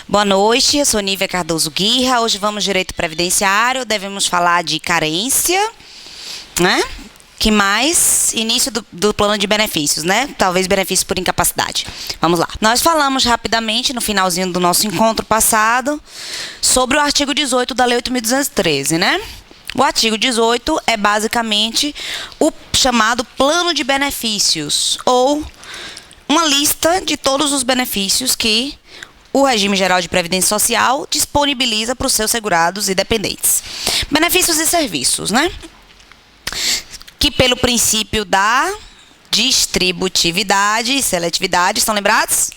Boa noite, eu sou Nívia Cardoso Guirra. Hoje vamos direito previdenciário, devemos falar de carência, né? Que mais? Início do plano de benefícios, né? Talvez benefício por incapacidade. Vamos lá. Nós falamos rapidamente, no finalzinho do nosso encontro passado, sobre o artigo 18 da Lei 8.213, né? O artigo 18 é basicamente o chamado plano de benefícios, ou uma lista de todos os benefícios que o regime geral de previdência social disponibiliza para os seus segurados e dependentes. Benefícios e serviços, né? Que pelo princípio da distributividade e seletividade, estão lembrados?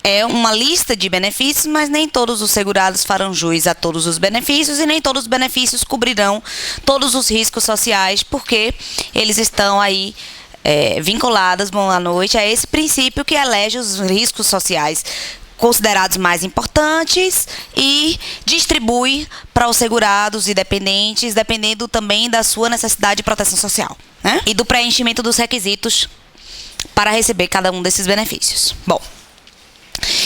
É uma lista de benefícios, mas nem todos os segurados farão jus a todos os benefícios e nem todos os benefícios cobrirão todos os riscos sociais, porque eles estão aí vinculados, boa noite, a esse princípio que elege os riscos sociais considerados mais importantes e distribui para os segurados e dependentes, dependendo também da sua necessidade de proteção social, né? E do preenchimento dos requisitos para receber cada um desses benefícios. Bom,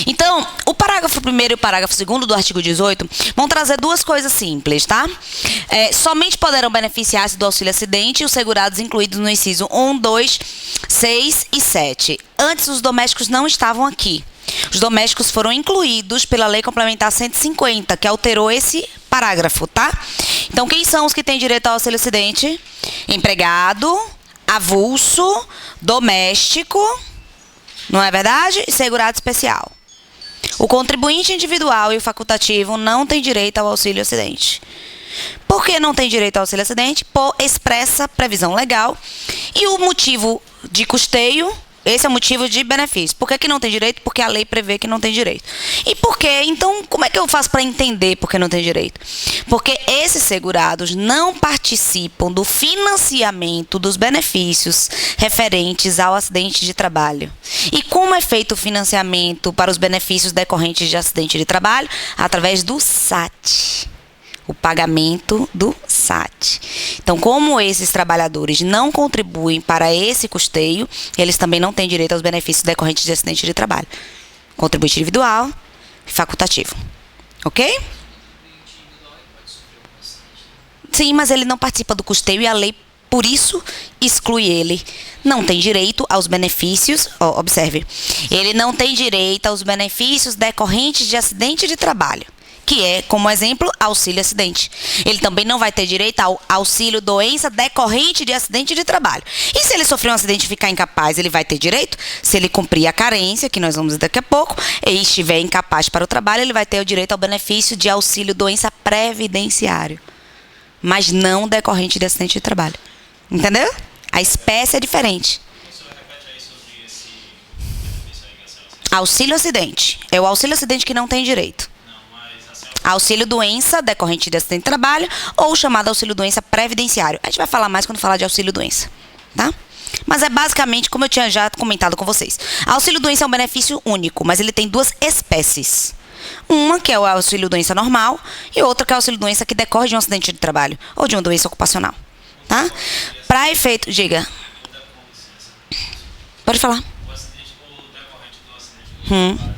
então, o parágrafo 1º e o parágrafo 2º do artigo 18 vão trazer duas coisas simples, tá? Somente poderão beneficiar-se do auxílio acidente os segurados incluídos no inciso 1, 2, 6 e 7. Antes, os domésticos não estavam aqui. Os domésticos foram incluídos pela Lei Complementar 150, que alterou esse parágrafo, tá? Então, quem são os que têm direito ao auxílio acidente? Empregado, avulso, doméstico, não é verdade? E segurado especial. O contribuinte individual e o facultativo não têm direito ao auxílio acidente. Por que não tem direito ao auxílio acidente? Por expressa previsão legal. E o motivo de custeio, esse é o motivo de benefício. Por que não tem direito? Porque a lei prevê que não tem direito. E por quê? Então, como é que eu faço para entender por que não tem direito? Porque esses segurados não participam do financiamento dos benefícios referentes ao acidente de trabalho. E como é feito o financiamento para os benefícios decorrentes de acidente de trabalho? Através do SAT. O pagamento do SAT. Então, como esses trabalhadores não contribuem para esse custeio, eles também não têm direito aos benefícios decorrentes de acidente de trabalho. Contribuinte individual e facultativo. Ok? Sim, mas ele não participa do custeio e a lei, por isso, exclui ele. Não tem direito aos benefícios, observe, ele não tem direito aos benefícios decorrentes de acidente de trabalho, que é, como exemplo, auxílio acidente. Ele também não vai ter direito ao auxílio doença decorrente de acidente de trabalho. E se ele sofrer um acidente e ficar incapaz, ele vai ter direito? Se ele cumprir a carência, que nós vamos ver daqui a pouco, e estiver incapaz para o trabalho, ele vai ter o direito ao benefício de auxílio doença previdenciário, mas não decorrente de acidente de trabalho. Entendeu? A espécie é diferente. Auxílio acidente. É o auxílio acidente que não tem direito. Auxílio doença decorrente de acidente de trabalho ou chamado auxílio doença previdenciário. A gente vai falar mais quando falar de auxílio doença, tá? Mas é basicamente, como eu tinha já comentado com vocês. Auxílio doença é um benefício único, mas ele tem duas espécies. Uma que é o auxílio doença normal e outra que é o auxílio doença que decorre de um acidente de trabalho ou de uma doença ocupacional, tá? Para efeito, diga. Pode falar. O acidente ou decorrente do acidente do trabalho.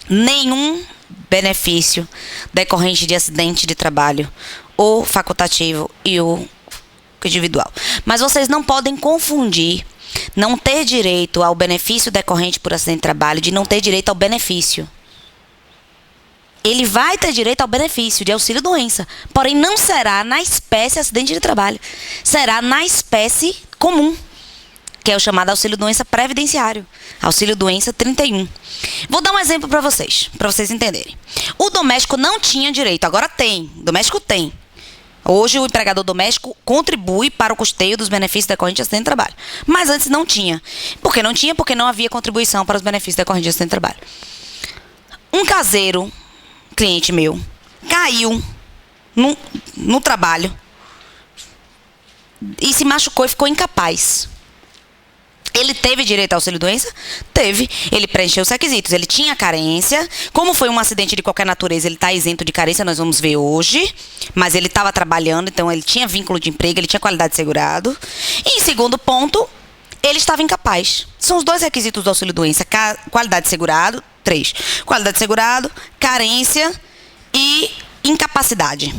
Nenhum benefício decorrente de acidente de trabalho, ou facultativo e o individual. Mas vocês não podem confundir não ter direito ao benefício decorrente por acidente de trabalho de não ter direito ao benefício. Ele vai ter direito ao benefício de auxílio doença, porém não será na espécie acidente de trabalho, será na espécie comum, que é o chamado auxílio doença previdenciário, auxílio doença 31. Vou dar um exemplo para vocês entenderem. O doméstico não tinha direito, agora tem. O doméstico tem. Hoje o empregador doméstico contribui para o custeio dos benefícios decorrentes de acidente de trabalho. Mas antes não tinha. Por que não tinha? Porque não havia contribuição para os benefícios decorrentes de acidente de trabalho. Um caseiro, cliente meu, caiu no trabalho e se machucou e ficou incapaz. Ele teve direito ao auxílio doença? Teve. Ele preencheu os requisitos. Ele tinha carência. Como foi um acidente de qualquer natureza, ele está isento de carência, nós vamos ver hoje. Mas ele estava trabalhando, então ele tinha vínculo de emprego, ele tinha qualidade de segurado. E em segundo ponto, Ele estava incapaz. São os 2 requisitos do auxílio-doença. Qualidade de segurado, 3. Qualidade de segurado, carência e incapacidade.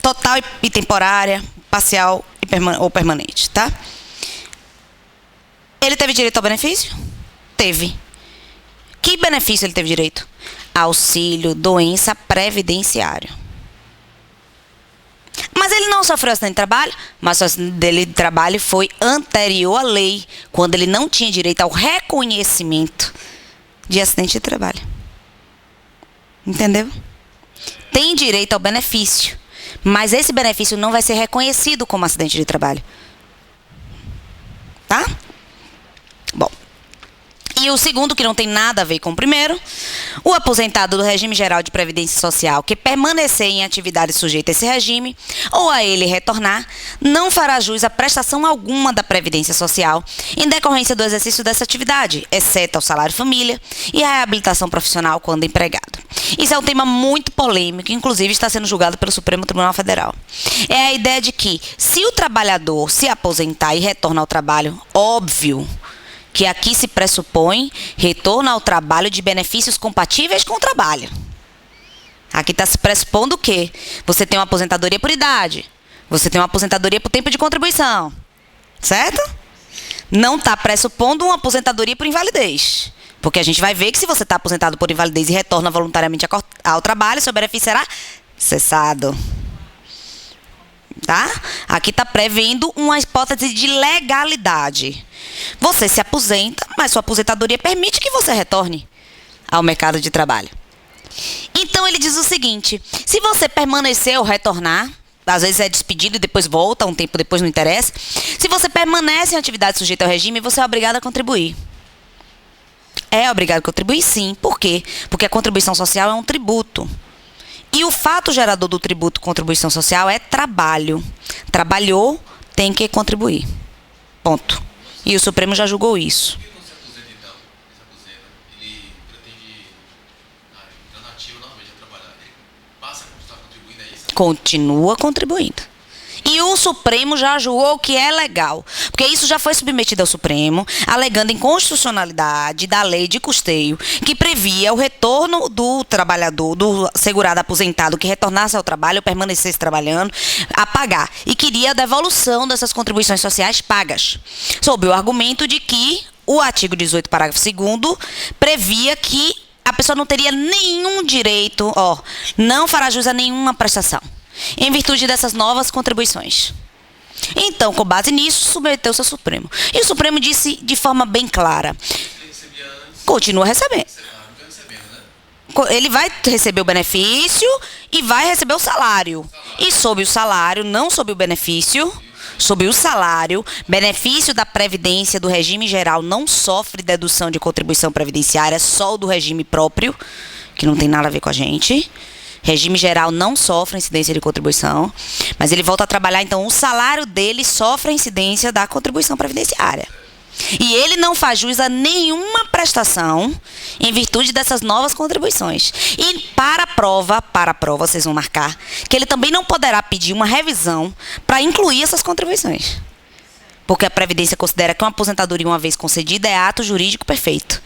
Total e temporária, parcial ou permanente, tá? Ele teve direito ao benefício? Teve. Que benefício ele teve direito? Auxílio, doença, previdenciário. Mas ele não sofreu acidente de trabalho, mas o acidente dele de trabalho foi anterior à lei, quando ele não tinha direito ao reconhecimento de acidente de trabalho. Entendeu? Tem direito ao benefício, mas esse benefício não vai ser reconhecido como acidente de trabalho. Tá? Bom. E o segundo, que não tem nada a ver com o primeiro, o aposentado do regime geral de previdência social que permanecer em atividade sujeita a esse regime, ou a ele retornar, não fará jus a prestação alguma da previdência social em decorrência do exercício dessa atividade, exceto ao salário família e a reabilitação profissional quando empregado. Isso é um tema muito polêmico, inclusive está sendo julgado pelo Supremo Tribunal Federal. É a ideia de que, se o trabalhador se aposentar e retornar ao trabalho, óbvio que aqui se pressupõe retorno ao trabalho de benefícios compatíveis com o trabalho. Aqui está se pressupondo o quê? Você tem uma aposentadoria por idade, você tem uma aposentadoria por tempo de contribuição, certo? Não está pressupondo uma aposentadoria por invalidez. Porque a gente vai ver que se você está aposentado por invalidez e retorna voluntariamente ao trabalho, seu benefício será cessado. Tá? Aqui está prevendo uma hipótese de legalidade. Você se aposenta, mas sua aposentadoria permite que você retorne ao mercado de trabalho. Então ele diz o seguinte: se você permanecer ou retornar, às vezes é despedido e depois volta, um tempo depois não interessa. Se você permanece em atividade sujeita ao regime, você é obrigado a contribuir. É obrigado a contribuir, sim. Por quê? Porque a contribuição social é um tributo. E o fato gerador do tributo contribuição social é trabalho. Trabalhou, tem que contribuir. Ponto. E o Supremo já julgou isso. Por que não se aposenta então? Ele se aposenta, ele pretende entrar na ativa novamente a trabalhar. Ele passa a continuar contribuindo, é isso? Continua contribuindo. E o Supremo já julgou que é legal. Porque isso já foi submetido ao Supremo, alegando inconstitucionalidade da lei de custeio, que previa o retorno do trabalhador, do segurado aposentado que retornasse ao trabalho, permanecesse trabalhando, a pagar. E queria a devolução dessas contribuições sociais pagas. Sob o argumento de que o artigo 18, parágrafo 2º, previa que a pessoa não teria nenhum direito, não fará jus a nenhuma prestação, em virtude dessas novas contribuições. Então, com base nisso, submeteu-se ao Supremo. E o Supremo disse de forma bem clara: continua recebendo. Ele vai receber o benefício e vai receber o salário. E sob o salário, não sob o benefício, sob o salário, benefício da Previdência do regime geral não sofre dedução de contribuição previdenciária, só o do regime próprio, que não tem nada a ver com a gente. Regime geral não sofre incidência de contribuição, mas ele volta a trabalhar, então o salário dele sofre a incidência da contribuição previdenciária. E ele não faz jus a nenhuma prestação em virtude dessas novas contribuições. E para a prova, vocês vão marcar, que ele também não poderá pedir uma revisão para incluir essas contribuições. Porque a Previdência considera que uma aposentadoria uma vez concedida é ato jurídico perfeito.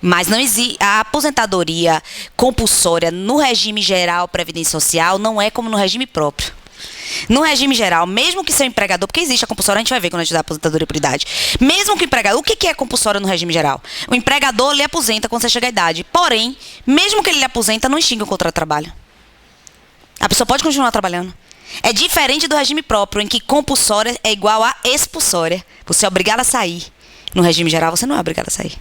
Mas não existe. A aposentadoria compulsória no regime geral previdência social não é como no regime próprio. No regime geral, mesmo que seu empregador, porque existe a compulsória, a gente vai ver quando a gente dá aposentadoria por idade. Mesmo que o empregador, o que é compulsória no regime geral? O empregador lhe aposenta quando você chega à idade. Porém, mesmo que ele lhe aposenta, não extingue o contrato de trabalho. A pessoa pode continuar trabalhando. É diferente do regime próprio, em que compulsória é igual a expulsória. Você é obrigado a sair. No regime geral, você não é obrigado a sair.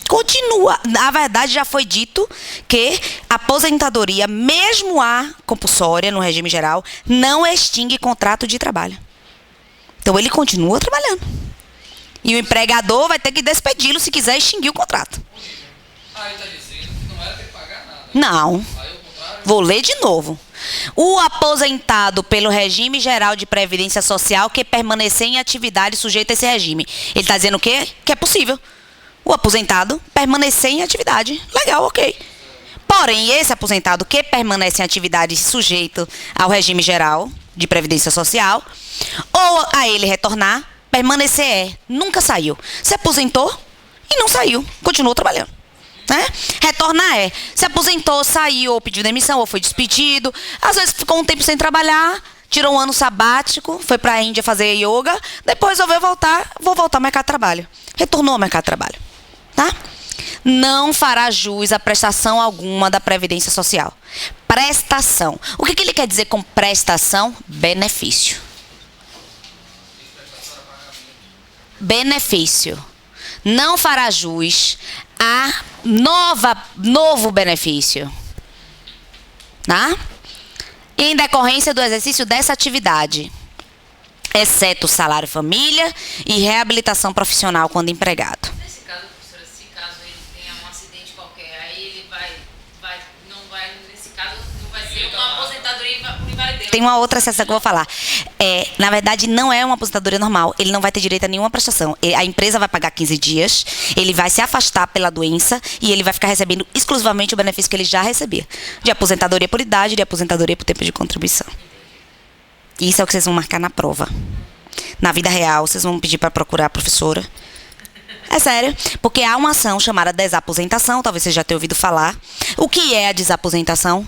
Continua. Na verdade, já foi dito que a aposentadoria, mesmo a compulsória no regime geral, não extingue contrato de trabalho. Então, ele continua trabalhando. E o empregador vai ter que despedi-lo se quiser extinguir o contrato. Ele está dizendo que não era ter que pagar nada. Não. Vou ler de novo. O aposentado pelo regime geral de previdência social que permanecer em atividade sujeito a esse regime. Ele está dizendo o quê? Que é possível. O aposentado permanecer em atividade. Legal, ok. Porém, esse aposentado que permanece em atividade sujeito ao regime geral de previdência social, ou a ele retornar, permanecer nunca saiu. Se aposentou e não saiu, continuou trabalhando. Né? Retornar se aposentou, saiu, ou pediu demissão, ou foi despedido, às vezes ficou um tempo sem trabalhar, tirou um ano sabático, foi para a Índia fazer yoga, depois resolveu voltar, vou voltar ao mercado de trabalho. Retornou ao mercado de trabalho. Tá? Não fará jus a prestação alguma da Previdência Social. Prestação. O que ele quer dizer com prestação? Benefício. Benefício. Não fará jus a novo benefício. Tá? Em decorrência do exercício dessa atividade, exceto salário família e reabilitação profissional quando empregado. Nesse caso, professora, se caso ele tenha um acidente qualquer, aí ele nesse caso, não vai ser uma aposentadoria por invalidez. Tem uma outra exceção que eu vou falar. Na verdade, não é uma aposentadoria normal. Ele não vai ter direito a nenhuma prestação. A empresa vai pagar 15 dias, ele vai se afastar pela doença e ele vai ficar recebendo exclusivamente o benefício que ele já recebia. De aposentadoria por idade, de aposentadoria por tempo de contribuição. Isso é o que vocês vão marcar na prova. Na vida real, vocês vão pedir para procurar a professora. É sério, porque há uma ação chamada desaposentação, talvez você já tenha ouvido falar. O que é a desaposentação?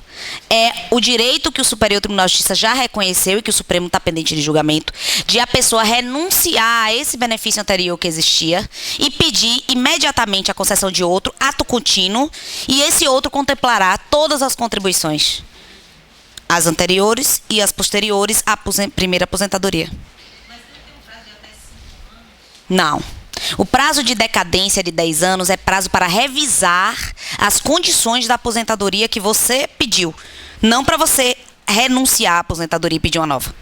É o direito que o Superior Tribunal de Justiça já reconheceu e que o Supremo está pendente de julgamento, de a pessoa renunciar a esse benefício anterior que existia e pedir imediatamente a concessão de outro, ato contínuo, e esse outro contemplará todas as contribuições, as anteriores e as posteriores à primeira aposentadoria. Mas ele tem um prazo de até 5 anos? Não. O prazo de decadência de 10 anos é prazo para revisar as condições da aposentadoria que você pediu. Não para você renunciar à aposentadoria e pedir uma nova.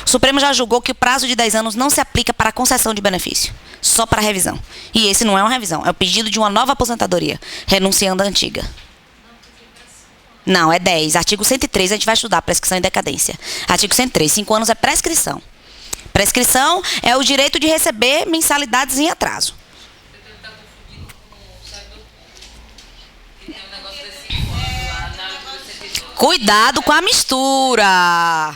O Supremo já julgou que o prazo de 10 anos não se aplica para a concessão de benefício, só para revisão. E esse não é uma revisão, é o pedido de uma nova aposentadoria, renunciando à antiga. Não, é 10. Artigo 103, a gente vai estudar prescrição e decadência. Artigo 103, 5 anos é prescrição. Prescrição é o direito de receber mensalidades em atraso. Você deve estar confundindo com o servidor público. Que tem um negócio de 5 anos lá na hora do servidor. Cuidado com a mistura.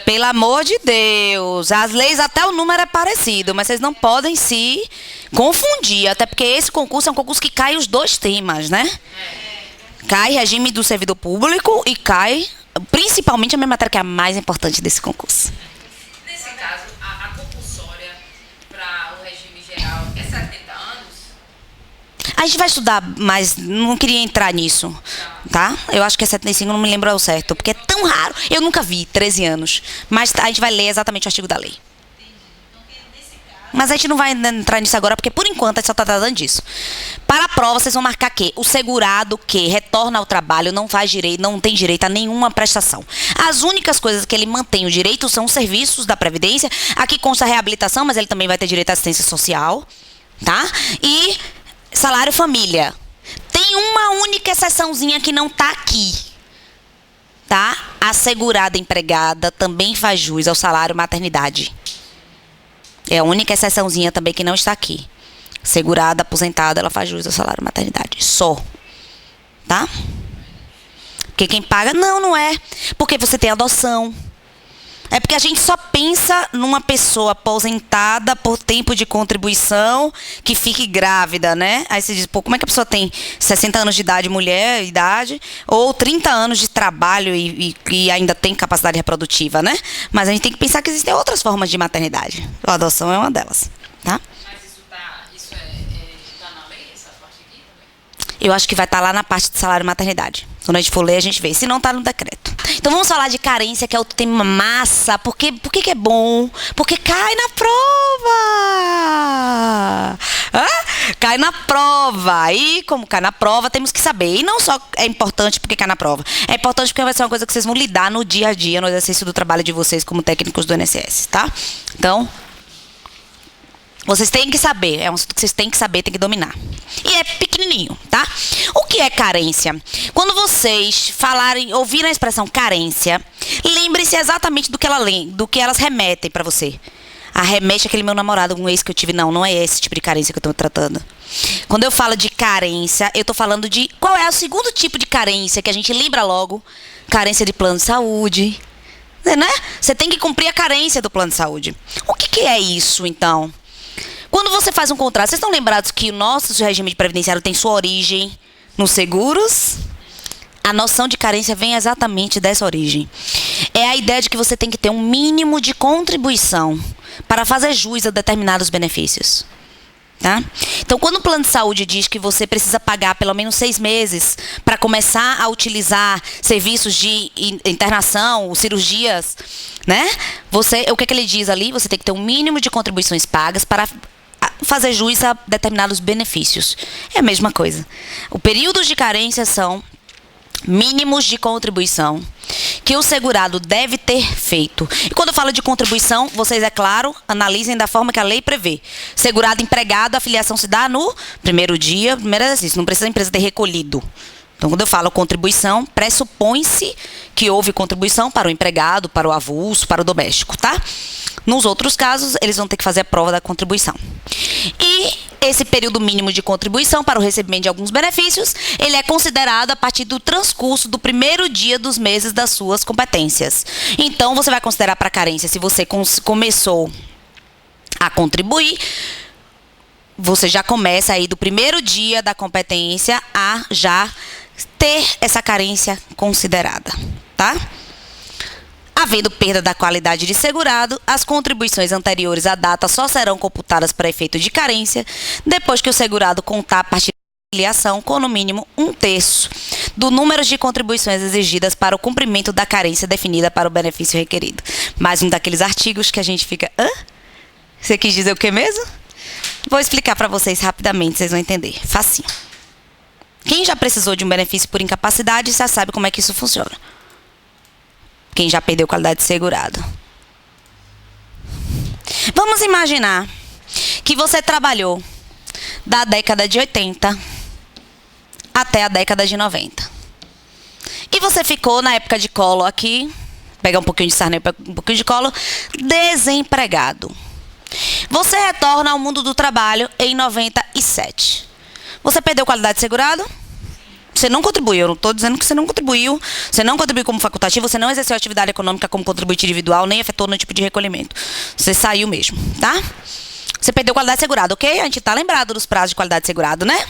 Pelo amor de Deus. As leis, até o número é parecido, mas vocês não podem se confundir. Até porque esse concurso é um concurso que cai os dois temas, né? Cai regime do servidor público e cai, principalmente, a minha matéria que é a mais importante desse concurso. Nesse caso, a compulsória para o regime geral é 70 anos? A gente vai estudar, mas não queria entrar nisso, tá? Eu acho que é 75, não me lembro ao certo, porque é tão raro. Eu nunca vi 13 anos, mas a gente vai ler exatamente o artigo da lei. Mas a gente não vai entrar nisso agora, porque por enquanto a gente só está tratando disso. Para a prova, vocês vão marcar que o segurado que retorna ao trabalho não tem direito a nenhuma prestação. As únicas coisas que ele mantém o direito são os serviços da Previdência. Aqui consta a reabilitação, mas ele também vai ter direito à assistência social, tá? E salário família. Tem uma única exceçãozinha que não está aqui, tá? A segurada empregada também faz jus ao salário maternidade. É a única exceçãozinha também que não está aqui. Segurada, aposentada, ela faz jus ao salário maternidade. Só. Tá? Porque quem paga, não é. Porque você tem adoção. É porque a gente só pensa numa pessoa aposentada por tempo de contribuição que fique grávida, né? Aí você diz, pô, como é que a pessoa tem 60 anos de idade, mulher, idade, ou 30 anos de trabalho e ainda tem capacidade reprodutiva, né? Mas a gente tem que pensar que existem outras formas de maternidade. A adoção é uma delas, tá? Mas isso tá na lei, essa parte aqui também? Eu acho que vai estar lá na parte de salário maternidade. Quando a gente for ler, a gente vê. Se não, está no decreto. Então vamos falar de carência, que é outro tema massa. Por que é bom? Porque cai na prova. Cai na prova. E como cai na prova, temos que saber. E não só é importante porque cai na prova. É importante porque vai ser uma coisa que vocês vão lidar no dia a dia, no exercício do trabalho de vocês como técnicos do INSS, tá? Então, vocês têm que saber. É um assunto que vocês têm que saber, têm que dominar. E é pequenininho, tá? O que é carência? Quando vocês ouvirem a expressão carência, lembre-se exatamente do que elas remetem para você. Arremete aquele meu namorado, um ex que eu tive. Não, não é esse tipo de carência que eu tô tratando. Quando eu falo de carência, eu tô falando de qual é o segundo tipo de carência que a gente lembra logo. Carência de plano de saúde, né? Você tem que cumprir a carência do plano de saúde. O que é isso, então? Quando você faz um contrato, vocês estão lembrados que o nosso regime de previdenciário tem sua origem nos seguros? A noção de carência vem exatamente dessa origem. É a ideia de que você tem que ter um mínimo de contribuição para fazer jus a determinados benefícios. Tá? Então, quando o plano de saúde diz que você precisa pagar pelo menos 6 meses para começar a utilizar serviços de internação, cirurgias, né? O que ele diz ali? Você tem que ter um mínimo de contribuições pagas para fazer jus a determinados benefícios. É a mesma coisa. Os períodos de carência são mínimos de contribuição que o segurado deve ter feito. E quando eu falo de contribuição, vocês, é claro, analisem da forma que a lei prevê. Segurado empregado, a filiação se dá no primeiro dia, primeiro exercício. Não precisa a empresa ter recolhido. Então, quando eu falo contribuição, pressupõe-se que houve contribuição para o empregado, para o avulso, para o doméstico, tá? Nos outros casos, eles vão ter que fazer a prova da contribuição. E esse período mínimo de contribuição para o recebimento de alguns benefícios, ele é considerado a partir do transcurso do primeiro dia dos meses das suas competências. Então, você vai considerar para a carência, se você começou a contribuir, você já começa aí do primeiro dia da competência a já ter essa carência considerada, tá? Havendo perda da qualidade de segurado, as contribuições anteriores à data só serão computadas para efeito de carência depois que o segurado contar a partir da filiação com no mínimo 1/3 do número de contribuições exigidas para o cumprimento da carência definida para o benefício requerido. Mais um daqueles artigos que a gente fica... Hã? Você quis dizer o que mesmo? Vou explicar para vocês rapidamente, vocês vão entender. Facinho. Quem já precisou de um benefício por incapacidade já sabe como é que isso funciona. Quem já perdeu qualidade de segurado. Vamos imaginar que você trabalhou da década de 80 até a década de 90. E você ficou na época de colo aqui, pegar um pouquinho de sarna, um pouquinho de colo, desempregado. Você retorna ao mundo do trabalho em 97. Você perdeu qualidade de segurado? Você não contribuiu, eu não estou dizendo que você não contribuiu, você não contribuiu como facultativo, você não exerceu atividade econômica como contribuinte individual, nem efetuou nenhum tipo de recolhimento. Você saiu mesmo, tá? Você perdeu qualidade de segurado, ok? A gente está lembrado dos prazos de qualidade de segurado, né?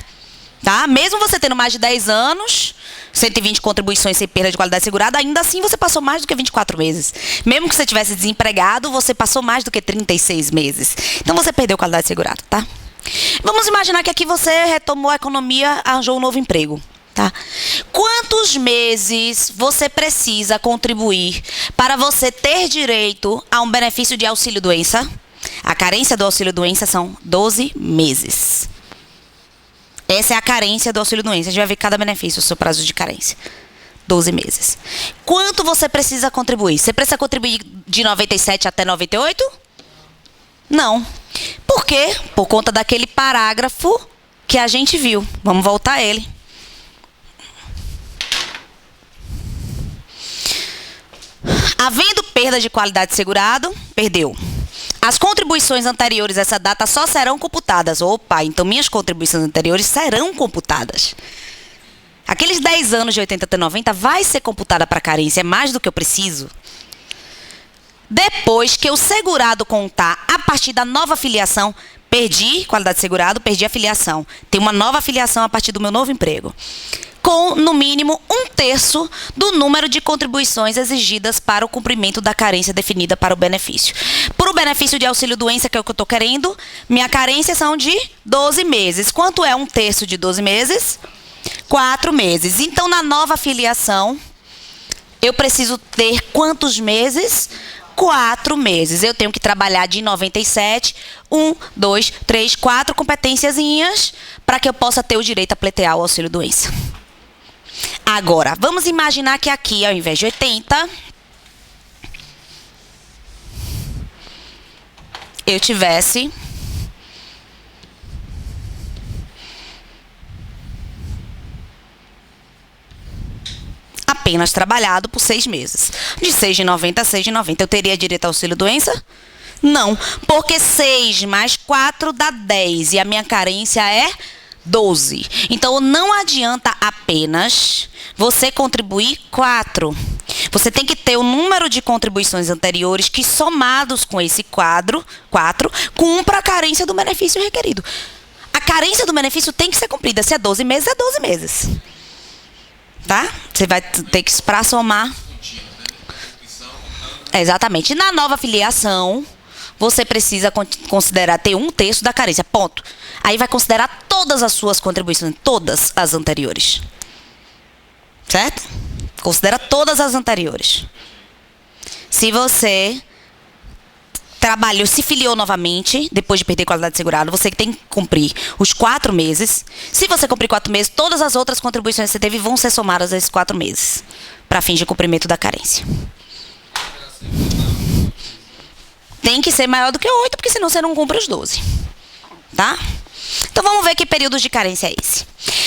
Tá? Mesmo você tendo mais de 10 anos, 120 contribuições sem perda de qualidade de segurado, ainda assim você passou mais do que 24 meses. Mesmo que você tivesse desempregado, você passou mais do que 36 meses. Então você perdeu qualidade de segurado, tá? Vamos imaginar que aqui você retomou a economia, arranjou um novo emprego. Tá? Quantos meses você precisa contribuir para você ter direito a um benefício de auxílio-doença? A carência do auxílio-doença são 12 meses. Essa é a carência do auxílio-doença. A gente vai ver cada benefício, o seu prazo de carência. 12 meses. Quanto você precisa contribuir? Você precisa contribuir de 97 até 98? Não. Por quê? Por conta daquele parágrafo que a gente viu. Vamos voltar a ele. Havendo perda de qualidade de segurado, perdeu. As contribuições anteriores a essa data só serão computadas. Opa, então minhas contribuições anteriores serão computadas. Aqueles 10 anos de 80 até 90 vai ser computada para carência, é mais do que eu preciso. Depois que o segurado contar a partir da nova filiação, perdi qualidade de segurado, perdi a filiação. Tem uma nova filiação a partir do meu novo emprego. Com, no mínimo, 1/3 do número de contribuições exigidas para o cumprimento da carência definida para o benefício. Por o benefício de auxílio-doença, que é o que eu estou querendo, minha carência são de 12 meses. Quanto é 1/3 de 12 meses? 4 meses. Então, na nova filiação, eu preciso ter quantos meses? 4 meses. Eu tenho que trabalhar de 97, 1, 2, 3, 4 competênciazinhas para que eu possa ter o direito a pleitear o auxílio-doença. Agora, vamos imaginar que aqui, ao invés de 80, eu tivesse apenas trabalhado por 6 meses. De 6 de 90 a 6 de 90. Eu teria direito ao auxílio-doença? Não, porque 6 mais 4 dá 10 e a minha carência é 12. Então, não adianta apenas você contribuir 4. Você tem que ter o número de contribuições anteriores que, somados com esse 4, cumpra a carência do benefício requerido. A carência do benefício tem que ser cumprida. Se é 12 meses, é 12 meses. Tá? Você vai ter que, para somar... Exatamente. Na nova filiação, você precisa considerar ter 1/3 da carência. Ponto. Aí vai considerar todas as suas contribuições, todas as anteriores. Certo? Considera todas as anteriores. Se você trabalhou, se filiou novamente, depois de perder qualidade de segurado, você tem que cumprir os 4 meses. Se você cumprir 4 meses, todas as outras contribuições que você teve vão ser somadas a esses 4 meses, para fins de cumprimento da carência. Tem que ser maior do que 8, porque senão você não cumpre os 12. Tá? Então vamos ver que períodos de carência é esse.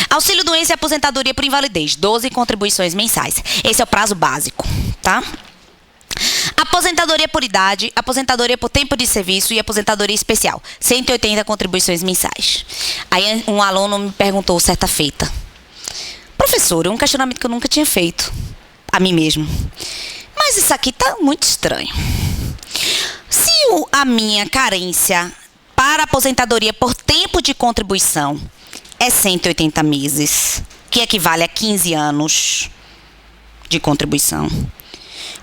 Auxílio doença e aposentadoria por invalidez, 12 contribuições mensais. Esse é o prazo básico, tá? Aposentadoria por idade, aposentadoria por tempo de serviço e aposentadoria especial, 180 contribuições mensais. Aí um aluno me perguntou certa feita: professor, é um questionamento que eu nunca tinha feito a mim mesmo. Mas isso aqui tá muito estranho. Se a minha carência para aposentadoria por tempo de contribuição é 180 meses, que equivale a 15 anos de contribuição,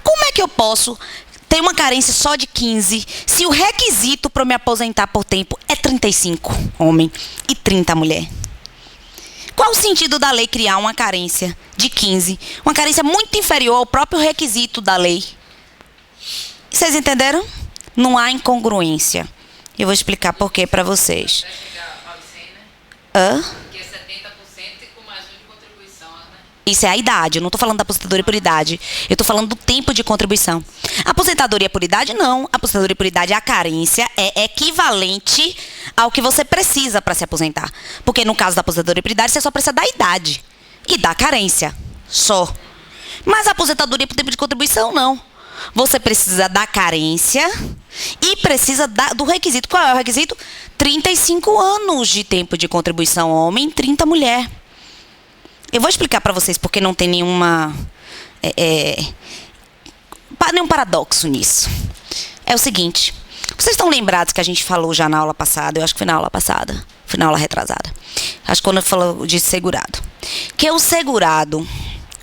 como é que eu posso ter uma carência só de 15 se o requisito para me aposentar por tempo é 35 homem e 30 mulher? Qual o sentido da lei criar uma carência de 15? Uma carência muito inferior ao próprio requisito da lei. Vocês entenderam? Não há incongruência. Eu vou explicar por quê para vocês. Vai chegar aos 100, né? Hã? Que é 70% e com mais um de contribuição, né? Isso é a idade, eu não estou falando da aposentadoria por idade. Eu estou falando do tempo de contribuição. Aposentadoria por idade, não. Aposentadoria por idade, a carência é equivalente ao que você precisa para se aposentar. Porque no caso da aposentadoria por idade, você só precisa da idade e da carência. Só. Mas a aposentadoria por tempo de contribuição, não. Você precisa da carência e precisa do requisito. Qual é o requisito? 35 anos de tempo de contribuição homem, 30 mulher. Eu vou explicar para vocês porque não tem nenhum paradoxo nisso. É o seguinte, vocês estão lembrados que a gente falou já na aula passada, eu acho que foi na aula passada, foi na aula retrasada, acho que quando eu falo de segurado, que o segurado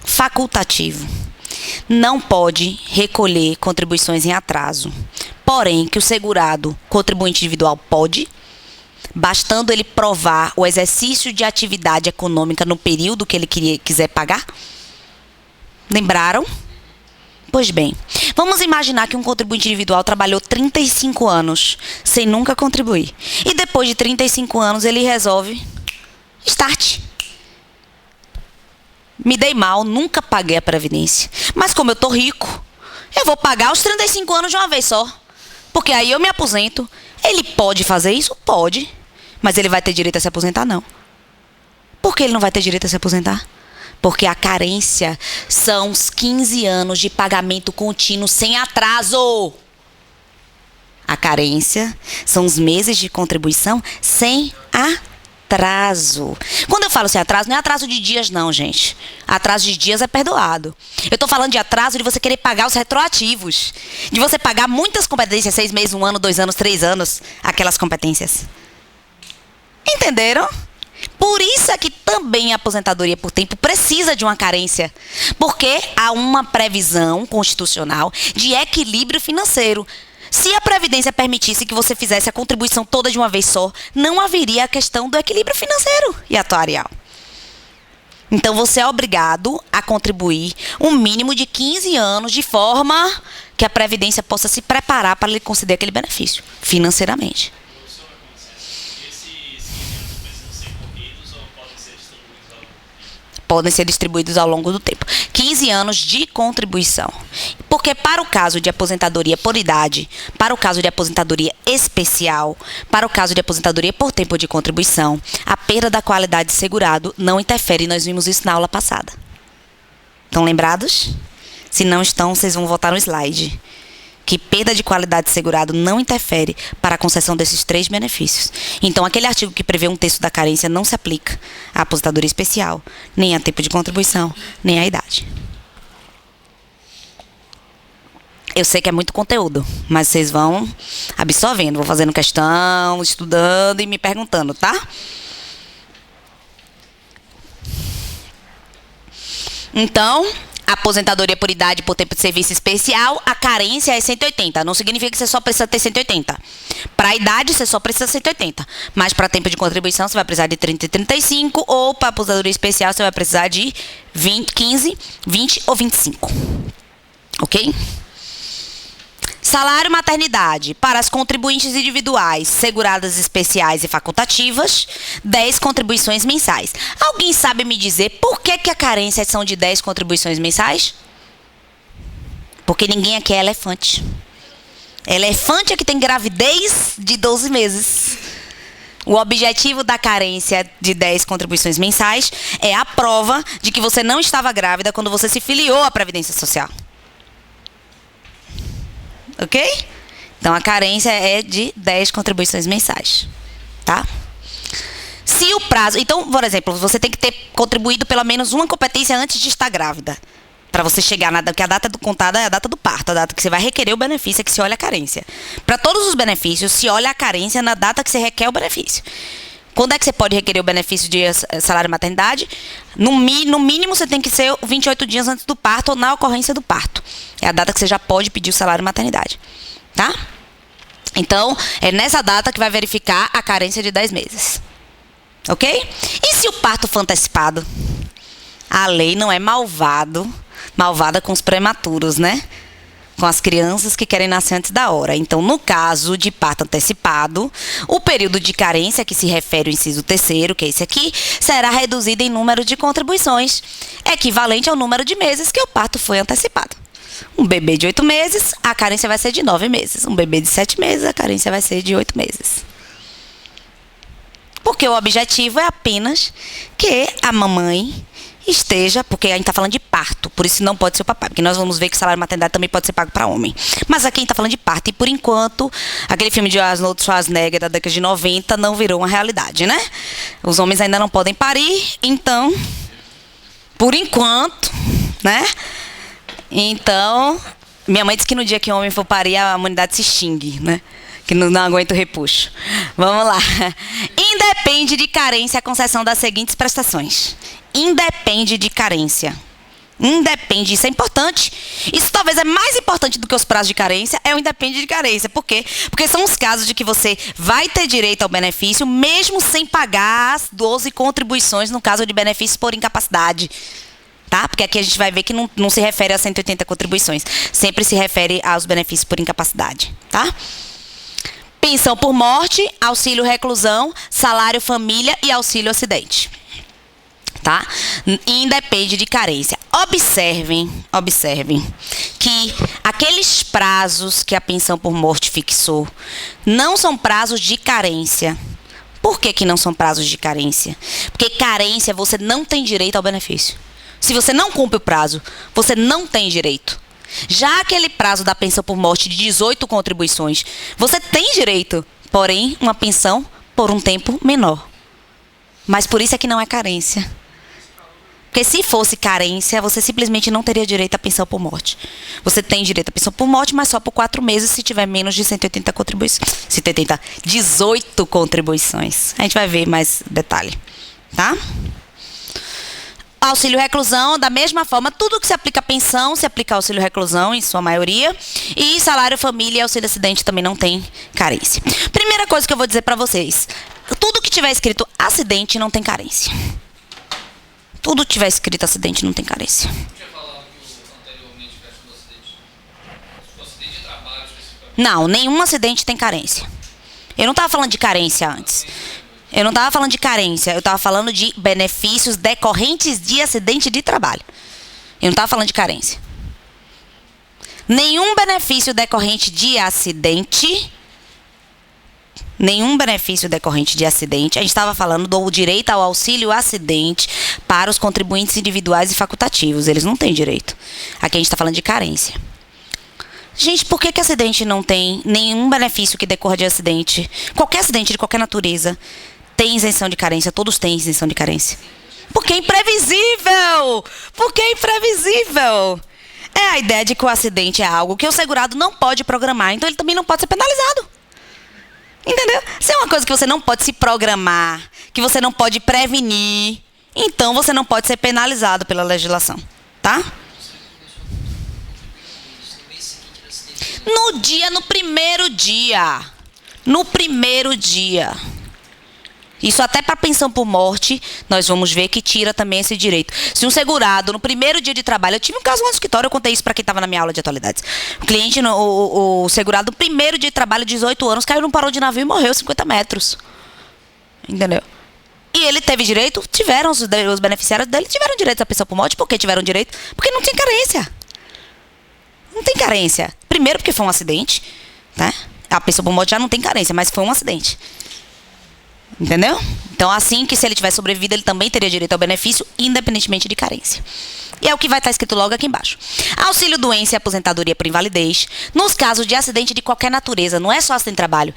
facultativo não pode recolher contribuições em atraso, porém que o segurado contribuinte individual pode, bastando ele provar o exercício de atividade econômica no período que ele quiser pagar. Lembraram? Pois bem, vamos imaginar que um contribuinte individual trabalhou 35 anos sem nunca contribuir. E depois de 35 anos ele resolve start. Me dei mal, nunca paguei a previdência. Mas como eu tô rico, eu vou pagar os 35 anos de uma vez só. Porque aí eu me aposento. Ele pode fazer isso? Pode. Mas ele vai ter direito a se aposentar? Não. Por que ele não vai ter direito a se aposentar? Porque a carência são os 15 anos de pagamento contínuo sem atraso. A carência são os meses de contribuição sem atraso. Quando eu falo sem atraso, não é atraso de dias não, gente. Atraso de dias é perdoado. Eu estou falando de atraso de você querer pagar os retroativos. De você pagar muitas competências, 6 meses, 1 ano, 2 anos, 3 anos, aquelas competências. Entenderam? Por isso é que também a aposentadoria por tempo precisa de uma carência. Porque há uma previsão constitucional de equilíbrio financeiro. Se a Previdência permitisse que você fizesse a contribuição toda de uma vez só, não haveria a questão do equilíbrio financeiro e atuarial. Então você é obrigado a contribuir um mínimo de 15 anos de forma que a Previdência possa se preparar para lhe conceder aquele benefício financeiramente. Podem ser distribuídos ao longo do tempo. 15 anos de contribuição. Porque para o caso de aposentadoria por idade, para o caso de aposentadoria especial, para o caso de aposentadoria por tempo de contribuição, a perda da qualidade de segurado não interfere. Nós vimos isso na aula passada. Estão lembrados? Se não estão, vocês vão voltar no slide. que perda de qualidade de segurado não interfere para a concessão desses 3 benefícios. Então, aquele artigo que prevê um terço da carência não se aplica à aposentadoria especial, nem a tempo de contribuição, nem à idade. Eu sei que é muito conteúdo, mas vocês vão absorvendo, vou fazendo questão, estudando e me perguntando, tá? Então, aposentadoria por idade por tempo de serviço especial, a carência é 180. Não significa que você só precisa ter 180. Para a idade, você só precisa 180. Mas para tempo de contribuição, você vai precisar de 30 e 35. Ou para aposentadoria especial, você vai precisar de 15, 20 ou 25. Ok? Salário maternidade para as contribuintes individuais, seguradas especiais e facultativas, 10 contribuições mensais. Alguém sabe me dizer por que a carência são de 10 contribuições mensais? Porque ninguém aqui é elefante. Elefante é que tem gravidez de 12 meses. O objetivo da carência de 10 contribuições mensais é a prova de que você não estava grávida quando você se filiou à Previdência Social. Ok? Então, a carência é de 10 contribuições mensais. Tá? Se o prazo... Então, por exemplo, você tem que ter contribuído pelo menos uma competência antes de estar grávida. Para você chegar na... Porque a data do contada é a data do parto. A data que você vai requerer o benefício é que se olha a carência. Para todos os benefícios, se olha a carência na data que você requer o benefício. Quando é que você pode requerer o benefício de salário maternidade? No mínimo, você tem que ser 28 dias antes do parto ou na ocorrência do parto. É a data que você já pode pedir o salário maternidade. Tá? Então, é nessa data que vai verificar a carência de 10 meses. Ok? E se o parto for antecipado? A lei não é malvada com os prematuros, né? Com as crianças que querem nascer antes da hora. Então, no caso de parto antecipado, o período de carência, que se refere ao inciso 3º, que é esse aqui, será reduzido em número de contribuições, equivalente ao número de meses que o parto foi antecipado. Um bebê de 8 meses, a carência vai ser de 9 meses. Um bebê de 7 meses, a carência vai ser de 8 meses. Porque o objetivo é apenas que a mamãe esteja, porque a gente está falando de parto, por isso não pode ser o papai, porque nós vamos ver que o salário maternidade também pode ser pago para homem. Mas aqui a gente está falando de parto, e por enquanto, aquele filme de Arnold Schwarzenegger da década de 90 não virou uma realidade, né? Os homens ainda não podem parir, então, por enquanto, né? Então, minha mãe disse que no dia que o homem for parir, a humanidade se extingue, né? Que não aguenta o repuxo. Vamos lá. Independe de carência a concessão das seguintes prestações. Independe de carência. Independe, isso é importante. Isso talvez é mais importante do que os prazos de carência, é o independe de carência. Por quê? Porque são os casos de que você vai ter direito ao benefício, mesmo sem pagar as 12 contribuições no caso de benefícios por incapacidade. Tá? Porque aqui a gente vai ver que não se refere a 180 contribuições. Sempre se refere aos benefícios por incapacidade. Tá? Pensão por morte, auxílio reclusão, salário família e auxílio acidente. Tá? Independe de carência. Observem que aqueles prazos que a pensão por morte fixou não são prazos de carência. Por que não são prazos de carência? Porque carência, você não tem direito ao benefício. Se você não cumpre o prazo, você não tem direito. Já aquele prazo da pensão por morte de 18 contribuições, você tem direito, porém, uma pensão por um tempo menor. Mas por isso é que não é carência. Porque se fosse carência, você simplesmente não teria direito à pensão por morte. Você tem direito à pensão por morte, mas só por 4 meses se tiver menos de 180 contribuições. 18 contribuições. A gente vai ver mais detalhe. Tá? Auxílio reclusão, da mesma forma, tudo que se aplica a pensão, se aplica ao auxílio reclusão, em sua maioria. E salário família e auxílio acidente também não tem carência. Primeira coisa que eu vou dizer para vocês. Tudo que tiver escrito acidente não tem carência. Tudo que tiver escrito acidente não tem carência. Tinha falado que anteriormente questão do acidente. Se for acidente de trabalho especificamente. Não, nenhum acidente tem carência. Eu não estava falando de carência antes. Eu não estava falando de carência. Eu estava falando de benefícios decorrentes de acidente de trabalho. Eu não estava falando de carência. Nenhum benefício decorrente de acidente. Nenhum benefício decorrente de acidente. A gente estava falando do direito ao auxílio acidente para os contribuintes individuais e facultativos. Eles não têm direito. Aqui a gente está falando de carência. Gente, por que acidente não tem nenhum benefício que decorra de acidente? Qualquer acidente de qualquer natureza tem isenção de carência. Todos têm isenção de carência. Porque é imprevisível! Porque é imprevisível! É a ideia de que o acidente é algo que o segurado não pode programar. Então ele também não pode ser penalizado. Entendeu? Se é uma coisa que você não pode se programar, que você não pode prevenir, então você não pode ser penalizado pela legislação. Tá? No primeiro dia. No primeiro dia. Isso até para pensão por morte, nós vamos ver que tira também esse direito. Se um segurado, no primeiro dia de trabalho, eu tive um caso lá no escritório, eu contei isso para quem estava na minha aula de atualidades. O cliente, o segurado, no primeiro dia de trabalho, 18 anos, caiu num parou de navio e morreu 50 metros. Entendeu? E ele teve direito, tiveram, os beneficiários dele tiveram direito à pensão por morte. Por que tiveram direito? Porque não tinha carência. Não tem carência. Primeiro porque foi um acidente, né? A pensão por morte já não tem carência, mas foi um acidente. Entendeu? Então, assim que se ele tivesse sobrevivido, ele também teria direito ao benefício, independentemente de carência. E é o que vai estar escrito logo aqui embaixo. Auxílio doença e aposentadoria por invalidez, nos casos de acidente de qualquer natureza, não é só acidente de trabalho.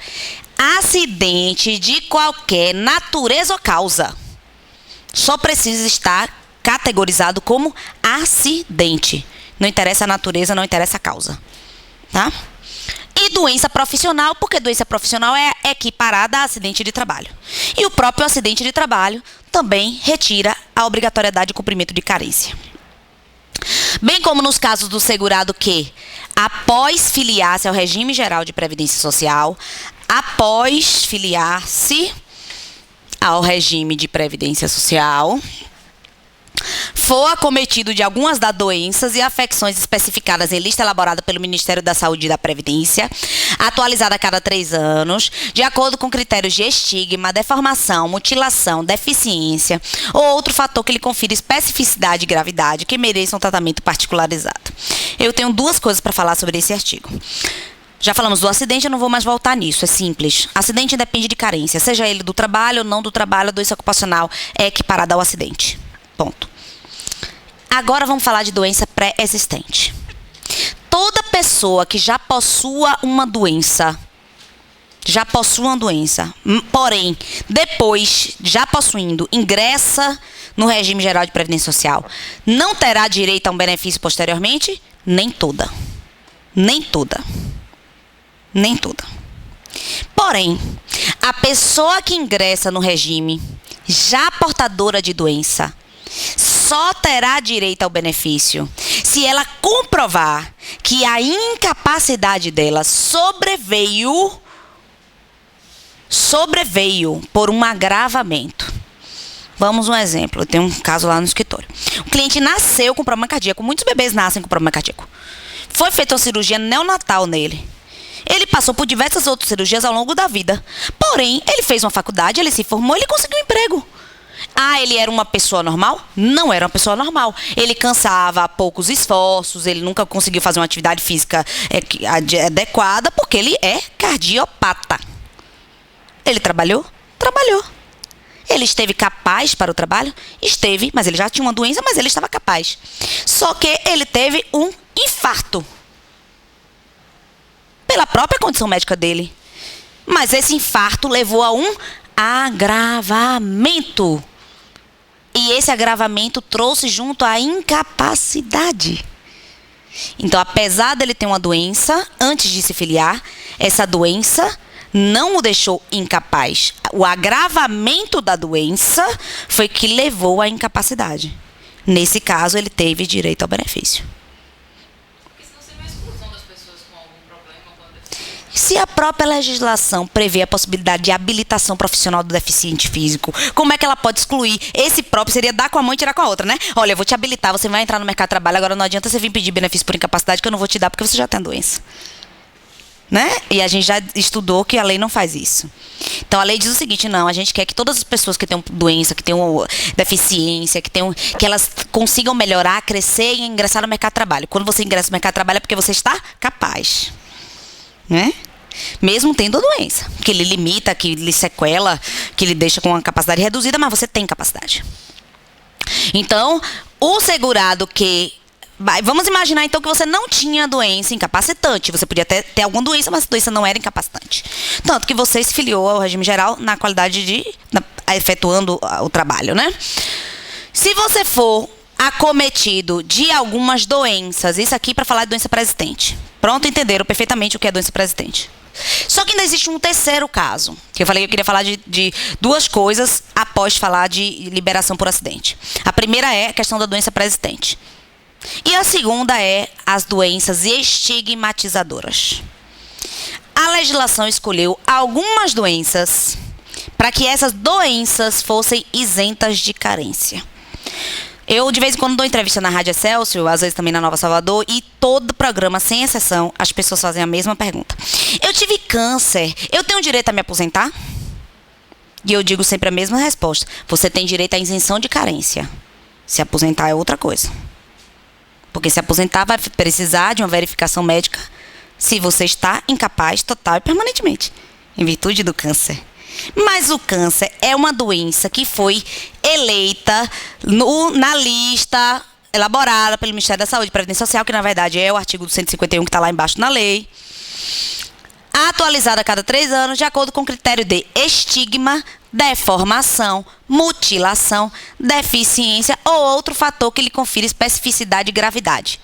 Acidente de qualquer natureza ou causa. Só precisa estar categorizado como acidente. Não interessa a natureza, não interessa a causa. Tá? E doença profissional, porque doença profissional é equiparada a acidente de trabalho. E o próprio acidente de trabalho também retira a obrigatoriedade de cumprimento de carência. Bem como nos casos do segurado que, após filiar-se ao regime geral de previdência social, após filiar-se ao regime de previdência social, for acometido de algumas das doenças e afecções especificadas em lista elaborada pelo Ministério da Saúde e da Previdência, atualizada a cada 3 anos, de acordo com critérios de estigma, deformação, mutilação, deficiência ou outro fator que lhe confira especificidade e gravidade que mereça um tratamento particularizado. Eu tenho 2 coisas para falar sobre esse artigo. Já falamos do acidente, eu não vou mais voltar nisso, é simples. Acidente independe de carência, seja ele do trabalho ou não do trabalho, a doença ocupacional é equiparada ao acidente. Ponto. Agora vamos falar de doença pré-existente. Toda pessoa que já possua uma doença, porém, depois, já possuindo, ingressa no regime geral de previdência social, não terá direito a um benefício posteriormente? Nem toda. Nem toda. Nem toda. Porém, a pessoa que ingressa no regime já portadora de doença só terá direito ao benefício se ela comprovar que a incapacidade dela sobreveio por um agravamento. Vamos um exemplo. Eu tenho um caso lá no escritório. O cliente nasceu com problema cardíaco. Muitos bebês nascem com problema cardíaco. Foi feita uma cirurgia neonatal nele. Ele passou por diversas outras cirurgias ao longo da vida. Porém, ele fez uma faculdade, ele se formou, ele conseguiu um emprego. Ah, ele era uma pessoa normal? Não era uma pessoa normal. Ele cansava a poucos esforços, ele nunca conseguiu fazer uma atividade física adequada, porque ele é cardiopata. Ele trabalhou? Trabalhou. Ele esteve capaz para o trabalho? Esteve, mas ele já tinha uma doença, mas ele estava capaz. Só que ele teve um infarto. Pela própria condição médica dele. Mas esse infarto levou a um agravamento. E esse agravamento trouxe junto a incapacidade. Então, apesar dele ter uma doença, antes de se filiar, essa doença não o deixou incapaz. O agravamento da doença foi que levou à incapacidade. Nesse caso, ele teve direito ao benefício. Porque senão seria uma exclusão das pessoas com algum problema, com a deficiência. Se a própria legislação prevê a possibilidade de habilitação profissional do deficiente físico, como é que ela pode excluir? Esse próprio seria dar com a mão e tirar com a outra, né? Olha, eu vou te habilitar, você vai entrar no mercado de trabalho, agora não adianta você vir pedir benefício por incapacidade, que eu não vou te dar porque você já tem a doença. Né? E a gente já estudou que a lei não faz isso. Então a lei diz o seguinte: não, a gente quer que todas as pessoas que têm doença, que têm deficiência, que elas consigam melhorar, crescer e ingressar no mercado de trabalho. Quando você ingressa no mercado de trabalho é porque você está capaz, né? Mesmo tendo a doença, que lhe limita, que lhe sequela, que lhe deixa com uma capacidade reduzida, mas você tem capacidade. Então, o segurado que Vamos imaginar então que você não tinha doença incapacitante. Você podia ter alguma doença, mas a doença não era incapacitante. Tanto que você se filiou ao regime geral na qualidade de efetuando o trabalho, né? Se você for acometido de algumas doenças, isso aqui para falar de doença pré-existente. Pronto, entenderam perfeitamente o que é doença pré-existente. Só que ainda existe um terceiro caso, que eu falei que eu queria falar de duas coisas após falar de liberação por acidente. A primeira é a questão da doença pré-existente. E a segunda é as doenças estigmatizadoras. A legislação escolheu algumas doenças para que essas doenças fossem isentas de carência. Eu, de vez em quando, dou entrevista na Rádio Excelsior, às vezes também na Nova Salvador, e todo programa, sem exceção, as pessoas fazem a mesma pergunta. Eu tive câncer, eu tenho direito a me aposentar? E eu digo sempre a mesma resposta. Você tem direito à isenção de carência. Se aposentar é outra coisa. Porque se aposentar vai precisar de uma verificação médica se você está incapaz total e permanentemente, em virtude do câncer. Mas o câncer é uma doença que foi eleita na lista elaborada pelo Ministério da Saúde e Previdência Social, que na verdade é o artigo do 151 que está lá embaixo na lei, atualizada a cada 3 anos, de acordo com o critério de estigma, deformação, mutilação, deficiência ou outro fator que lhe confira especificidade e gravidade.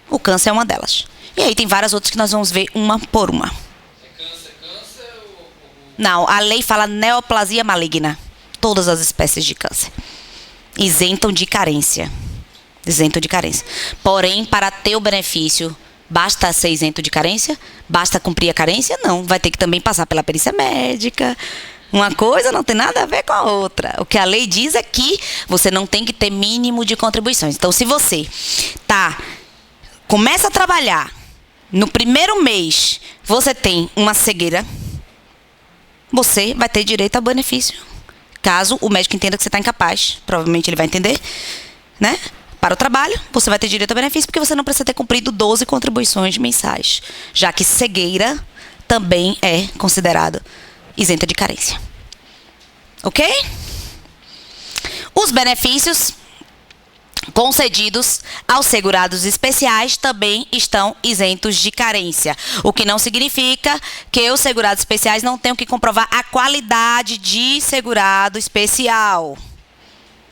O câncer é uma delas. E aí tem várias outras que nós vamos ver uma por uma. É câncer ou... Não, a lei fala neoplasia maligna. Todas as espécies de câncer. Isentam de carência. Isento de carência. Porém, para ter o benefício, basta ser isento de carência? Basta cumprir a carência? Não. Vai ter que também passar pela perícia médica. Uma coisa não tem nada a ver com a outra. O que a lei diz é que você não tem que ter mínimo de contribuições. Então, se você começa a trabalhar, no primeiro mês você tem uma cegueira, você vai ter direito ao benefício. Caso o médico entenda que você está incapaz, provavelmente ele vai entender, né? Para o trabalho, você vai ter direito ao benefício porque você não precisa ter cumprido 12 contribuições mensais, já que cegueira também é considerado isenta de carência. Ok? Os benefícios concedidos aos segurados especiais também estão isentos de carência. O que não significa que os segurados especiais não tenham que comprovar a qualidade de segurado especial.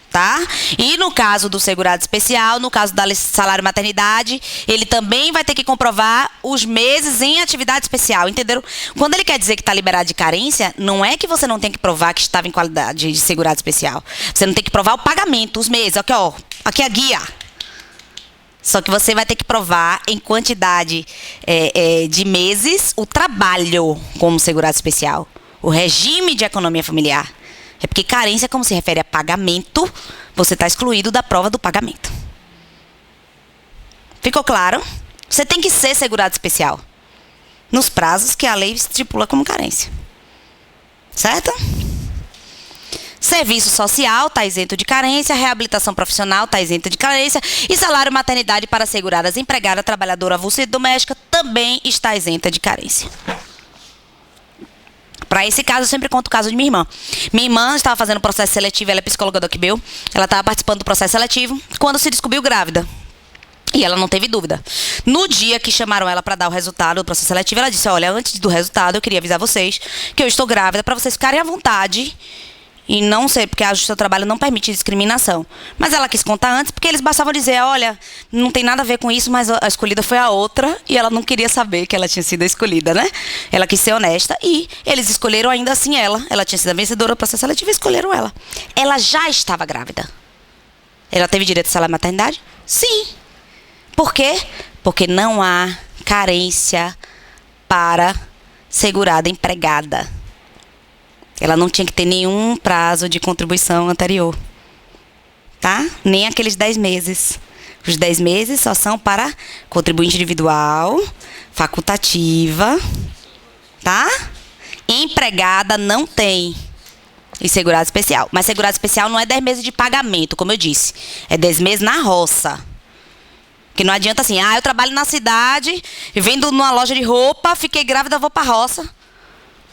Tá? E no caso do segurado especial, no caso da salário maternidade, ele também vai ter que comprovar os meses em atividade especial, entenderam? Quando ele quer dizer que está liberado de carência, não é que você não tem que provar que estava em qualidade de segurado especial. Você não tem que provar o pagamento, os meses. Aqui, ó, aqui é a guia. Só que você vai ter que provar em quantidade de meses o trabalho como segurado especial. O regime de economia familiar. É porque carência, como se refere a pagamento, você está excluído da prova do pagamento. Ficou claro? Você tem que ser segurado especial nos prazos que a lei estipula como carência. Certo? Serviço social está isento de carência, reabilitação profissional está isento de carência e salário maternidade para seguradas empregada, trabalhadora avulsa e doméstica também está isenta de carência. Para esse caso, eu sempre conto o caso de minha irmã. Minha irmã estava fazendo processo seletivo, ela é psicóloga da UCBEL. Ela estava participando do processo seletivo quando se descobriu grávida. E ela não teve dúvida. No dia que chamaram ela para dar o resultado do processo seletivo, ela disse, olha, antes do resultado, eu queria avisar vocês que eu estou grávida para vocês ficarem à vontade. E não sei, porque a Justiça do Trabalho não permite discriminação. Mas ela quis contar antes, porque eles bastavam dizer, olha, não tem nada a ver com isso, mas a escolhida foi a outra, e ela não queria saber que ela tinha sido a escolhida, né? Ela quis ser honesta, e eles escolheram ainda assim ela. Ela tinha sido a vencedora do processo seletivo e escolheram ela. Ela já estava grávida. Ela teve direito à salário maternidade? Sim. Por quê? Porque não há carência para segurada empregada. Ela não tinha que ter nenhum prazo de contribuição anterior. Tá? Nem aqueles 10 meses. Os 10 meses só são para contribuinte individual, facultativa, tá? Empregada não tem. E segurado especial. Mas segurado especial não é 10 meses de pagamento, como eu disse. É 10 meses na roça. Que não adianta assim, eu trabalho na cidade, vendo numa loja de roupa, fiquei grávida, vou para a roça.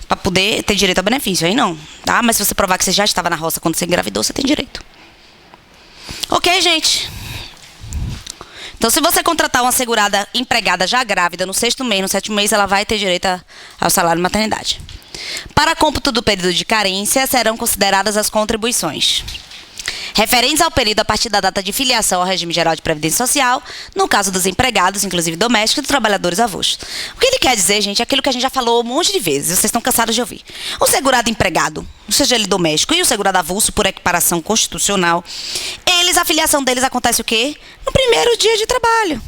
Para poder ter direito ao benefício. Aí não, tá? Mas se você provar que você já estava na roça quando você engravidou, você tem direito. Ok, gente? Então, se você contratar uma segurada empregada já grávida, no 6º mês, no 7º mês, ela vai ter direito ao salário de maternidade. Para cômputo do período de carência, serão consideradas as contribuições referentes ao período a partir da data de filiação ao regime geral de previdência social, no caso dos empregados, inclusive domésticos, e dos trabalhadores avulsos. O que ele quer dizer, gente, é aquilo que a gente já falou um monte de vezes, vocês estão cansados de ouvir. O segurado empregado, seja ele doméstico, e o segurado avulso, por equiparação constitucional, a filiação deles acontece o quê? No primeiro dia de trabalho.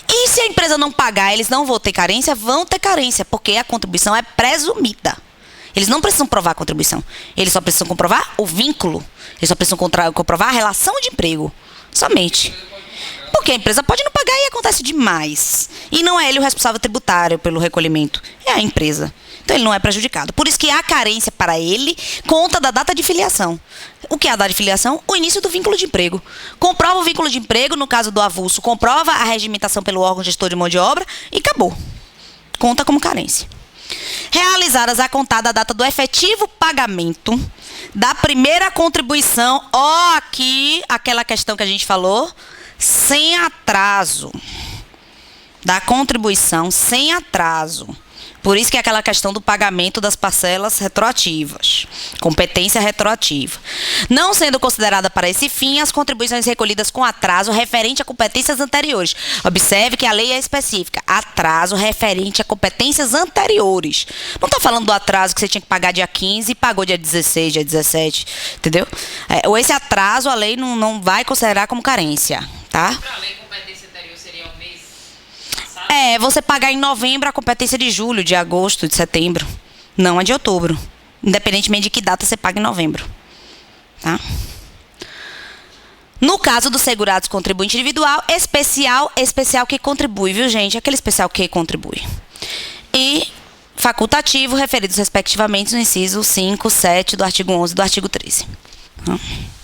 E se a empresa não pagar, eles não vão ter carência? Vão ter carência, porque a contribuição é presumida. Eles não precisam provar a contribuição. Eles só precisam comprovar o vínculo. Eles só precisam comprovar a relação de emprego. Somente. Porque a empresa pode não pagar e acontece demais. E não é ele o responsável tributário pelo recolhimento. É a empresa. Então ele não é prejudicado. Por isso que a carência para ele conta da data de filiação. O que é a data de filiação? O início do vínculo de emprego. Comprova o vínculo de emprego, no caso do avulso, comprova a regimentação pelo órgão gestor de mão de obra e acabou. Conta como carência. Realizadas a contar da data do efetivo pagamento da primeira contribuição, aqui, aquela questão que a gente falou, sem atraso. Da contribuição sem atraso. Por isso que é aquela questão do pagamento das parcelas retroativas. Competência retroativa. Não sendo considerada para esse fim as contribuições recolhidas com atraso referente a competências anteriores. Observe que a lei é específica. Atraso referente a competências anteriores. Não está falando do atraso que você tinha que pagar dia 15 e pagou dia 16, dia 17. Entendeu? Ou esse atraso a lei não vai considerar como carência. Tá? Para a lei, competência anterior seria o mês passado? Você pagar em novembro a competência de julho, de agosto, de setembro. Não a de outubro. Independentemente de que data você paga em novembro. Tá? No caso dos segurados contribuinte individual, especial que contribui, viu, gente? Aquele especial que contribui. E facultativo, referidos respectivamente no inciso 5, 7 do artigo 11 e do artigo 13. Tá?